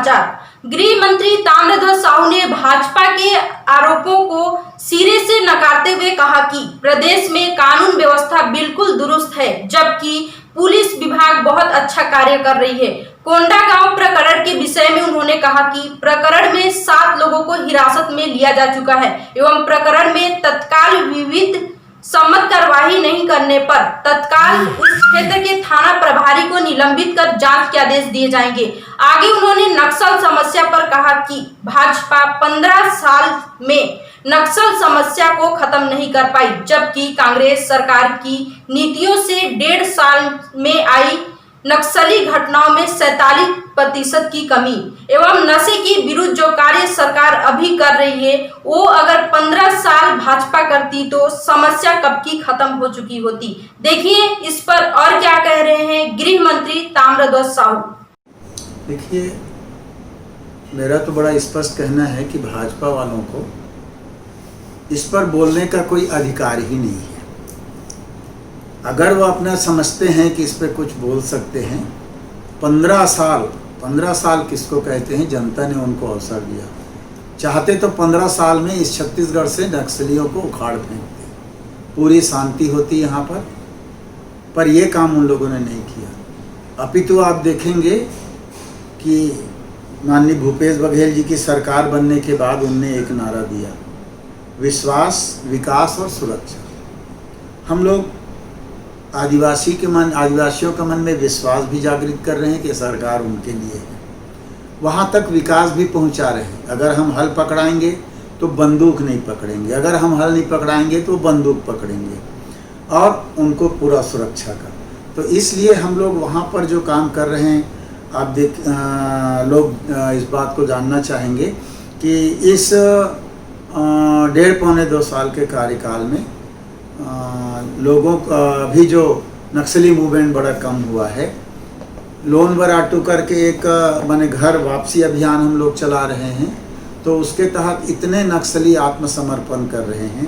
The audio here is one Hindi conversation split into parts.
समाचार। गृह मंत्री ताम्रध्वज साहू ने भाजपा के आरोपों को सिरे से नकारते हुए कहा कि प्रदेश में कानून व्यवस्था बिल्कुल दुरुस्त है, जबकि पुलिस विभाग बहुत अच्छा कार्य कर रही है। कोंडागांव प्रकरण के विषय में उन्होंने कहा कि प्रकरण में 7 लोगों को हिरासत में लिया जा चुका है एवं प्रकरण में तत्काल विविध सम्मत कार्रवाई नहीं करने पर तत्काल उस क्षेत्र के थाना प्रभारी को निलंबित कर जांच के आदेश दिए जाएंगे। आगे उन्होंने नक्सल समस्या पर कहा कि भाजपा 15 साल में नक्सल समस्या को खत्म नहीं कर पाई, जबकि कांग्रेस सरकार की नीतियों से 1.5 साल में आई नक्सली घटनाओं में 47% की कमी एवं नशे के विरुद्ध जो कार्य सरकार अभी कर रही है, वो अगर 15 साल भाजपा करती तो समस्या कब की खत्म हो चुकी होती। देखिए इस पर और क्या कह रहे हैं गृह मंत्री ताम्रध्वज साहू। देखिए, मेरा तो बड़ा स्पष्ट कहना है कि भाजपा वालों को इस पर बोलने का कोई अधिकार ही नहीं है। अगर वो अपना समझते हैं कि इस पे कुछ बोल सकते हैं, 15 साल किसको कहते हैं, जनता ने उनको अवसर दिया। चाहते तो 15 साल में इस छत्तीसगढ़ से नक्सलियों को उखाड़ फेंकते, पूरी शांति होती यहाँ पर ये काम उन लोगों ने नहीं किया। अपितु आप देखेंगे कि माननीय भूपेश बघेल जी की सरकार बनने के बाद उनने एक नारा दिया, विश्वास, विकास और सुरक्षा। हम लोग आदिवासियों के मन में विश्वास भी जागृत कर रहे हैं कि सरकार उनके लिए है, वहाँ तक विकास भी पहुँचा रहे हैं। अगर हम हल पकड़ाएंगे तो बंदूक नहीं पकड़ेंगे, अगर हम हल नहीं पकड़ाएंगे तो बंदूक पकड़ेंगे, और उनको पूरा सुरक्षा का। तो इसलिए हम लोग वहाँ पर जो काम कर रहे हैं, आप लोग इस बात को जानना चाहेंगे कि इस 1.5-2 साल के कार्यकाल में लोगों का भी जो नक्सली मूवमेंट बड़ा कम हुआ है। लोन वराटू करके एक माने घर वापसी अभियान हम लोग चला रहे हैं, तो उसके तहत इतने नक्सली आत्मसमर्पण कर रहे हैं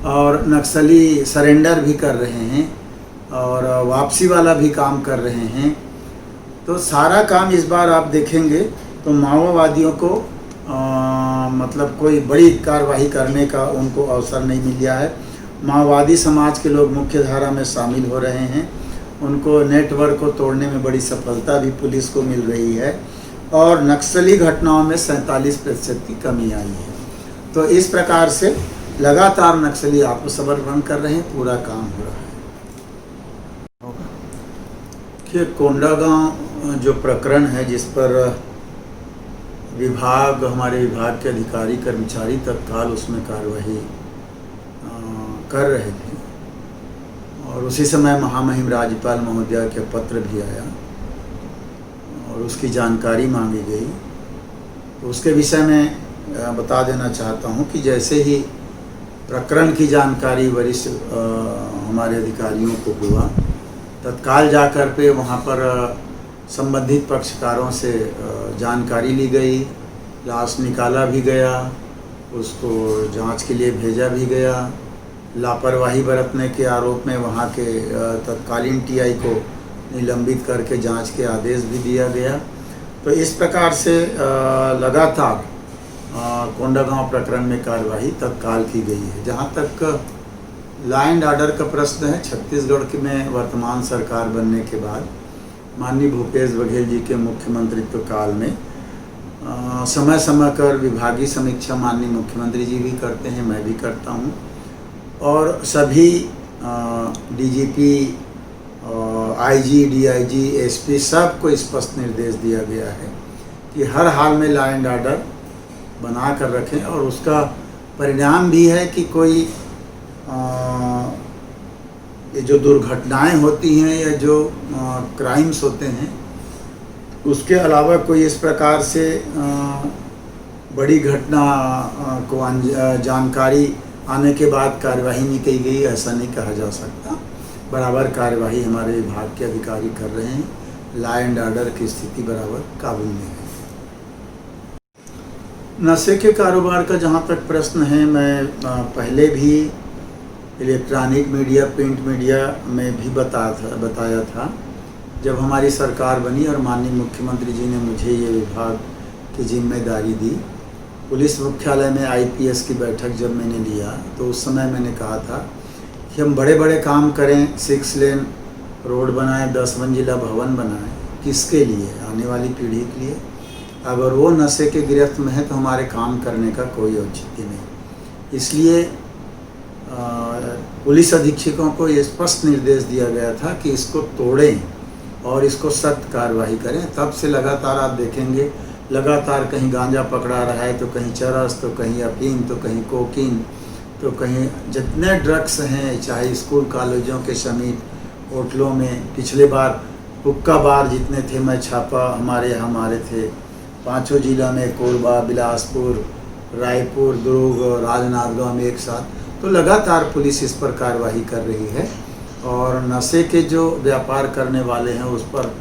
और नक्सली सरेंडर भी कर रहे हैं और वापसी वाला भी काम कर रहे हैं। तो सारा काम इस बार आप देखेंगे तो माओवादियों को मतलब कोई बड़ी कार्रवाई करने का उनको अवसर नहीं मिला है। माओवादी समाज के लोग मुख्य धारा में शामिल हो रहे हैं, उनको नेटवर्क को तोड़ने में बड़ी सफलता भी पुलिस को मिल रही है और नक्सली घटनाओं में 47% की कमी आई है। तो इस प्रकार से लगातार नक्सली आत्मसमर्पण कर रहे हैं, पूरा काम हो रहा है। कि कोंडागांव जो प्रकरण है, जिस पर हमारे विभाग के अधिकारी कर्मचारी तत्काल उसमें कार्रवाई कर रहे थे और उसी समय महामहिम राज्यपाल महोदय के पत्र भी आया और उसकी जानकारी मांगी गई। तो उसके विषय में बता देना चाहता हूं कि जैसे ही प्रकरण की जानकारी वरिष्ठ हमारे अधिकारियों को हुआ, तत्काल जाकर पे वहां पर संबंधित पक्षकारों से जानकारी ली गई, लाश निकाला भी गया, उसको जांच के लिए भेजा भी गया। लापरवाही बरतने के आरोप में वहाँ के तत्कालीन टीआई को निलंबित करके जांच के आदेश भी दिया गया। तो इस प्रकार से लगातार कोंडागांव प्रकरण में कार्रवाई तत्काल की गई है। जहाँ तक लॉ एंड ऑर्डर का प्रश्न है, छत्तीसगढ़ में वर्तमान सरकार बनने के बाद माननीय भूपेश बघेल जी के मुख्यमंत्रित्व काल में समय समय पर विभागीय समीक्षा माननीय मुख्यमंत्री जी भी करते हैं, मैं भी करता हूँ, और सभी डीजीपी, आईजी, डीआईजी, एसपी सबको स्पष्ट निर्देश दिया गया है कि हर हाल में लॉ एंड ऑर्डर बना कर रखें। और उसका परिणाम भी है कि कोई ये जो दुर्घटनाएं होती हैं या जो क्राइम्स होते हैं, उसके अलावा कोई इस प्रकार से बड़ी घटना को जानकारी आने के बाद कार्यवाही नहीं की गई, ऐसा नहीं कहा जा सकता। बराबर कार्यवाही हमारे विभाग के अधिकारी कर रहे हैं, लॉ एंड ऑर्डर की स्थिति बराबर काबू में है। नशे के कारोबार का जहाँ तक प्रश्न है, मैं पहले भी इलेक्ट्रॉनिक मीडिया, प्रिंट मीडिया में भी बताया था। जब हमारी सरकार बनी और माननीय मुख्यमंत्री जी ने मुझे ये विभाग की जिम्मेदारी दी। पुलिस मुख्यालय में आईपीएस की बैठक जब मैंने लिया तो उस समय मैंने कहा था कि हम बड़े बड़े काम करें, 6 लेन रोड बनाएं, 10 मंजिला भवन बनाएं, किसके लिए? आने वाली पीढ़ी के लिए। अगर वो नशे के गिरफ्त में है तो हमारे काम करने का कोई औचित्य नहीं। इसलिए पुलिस अधीक्षकों को ये स्पष्ट निर्देश दिया गया था कि इसको तोड़ें और इसको सख्त कार्रवाई करें। तब से लगातार आप देखेंगे, लगातार कहीं गांजा पकड़ा रहा है, तो कहीं चरस, तो कहीं अफीम, तो कहीं कोकीन, तो कहीं जितने ड्रग्स हैं, चाहे स्कूल कॉलेजों के समीप, होटलों में। पिछले बार हुक्का बार जितने थे, मैं छापा हमारे यहाँ मारे थे 5 जिला में, कोरबा, बिलासपुर, रायपुर, दुर्ग, राजनांदगांव में एक साथ। तो लगातार पुलिस इस पर कार्रवाई कर रही है और नशे के जो व्यापार करने वाले हैं उस पर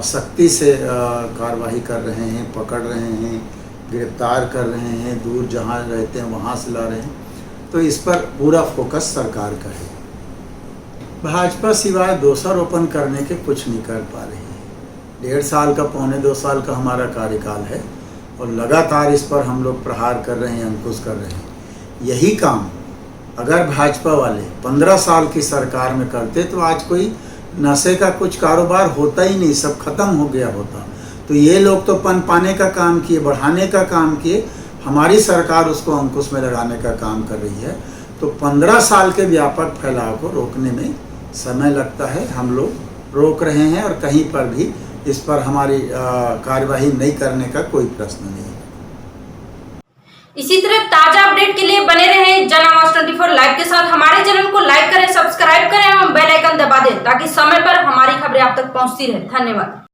सख्ती से कार्रवाई कर रहे हैं, पकड़ रहे हैं, गिरफ्तार कर रहे हैं, दूर जहाँ रहते हैं वहाँ से ला रहे हैं। तो इस पर पूरा फोकस सरकार का है। भाजपा सिवाय दोषारोपण करने के कुछ नहीं कर पा रही है। 1.5 साल का, 2.25 साल का हमारा कार्यकाल है और लगातार इस पर हम लोग प्रहार कर रहे हैं, अंकुश कर रहे हैं। यही काम अगर भाजपा वाले 15 साल की सरकार में करते तो आज कोई नशे का कुछ कारोबार होता ही नहीं, सब खत्म हो गया होता। तो ये लोग तो पनपाने का काम किए, बढ़ाने का काम किए, हमारी सरकार उसको अंकुश में लगाने का काम कर रही है। तो 15 साल के व्यापक फैलाव को रोकने में समय लगता है। हम लोग रोक रहे हैं और कहीं पर भी इस पर हमारी कार्यवाही नहीं करने का कोई प्रश्न नहीं है। इसी तरह ताजा अपडेट के लिए बने रहें जन आवाज 24 लाइव के साथ। हमारे चैनल को लाइक करें, सब्सक्राइब करें और बेल आइकन दबा दें ताकि समय पर हमारी खबरें आप तक पहुंचती रहे। धन्यवाद।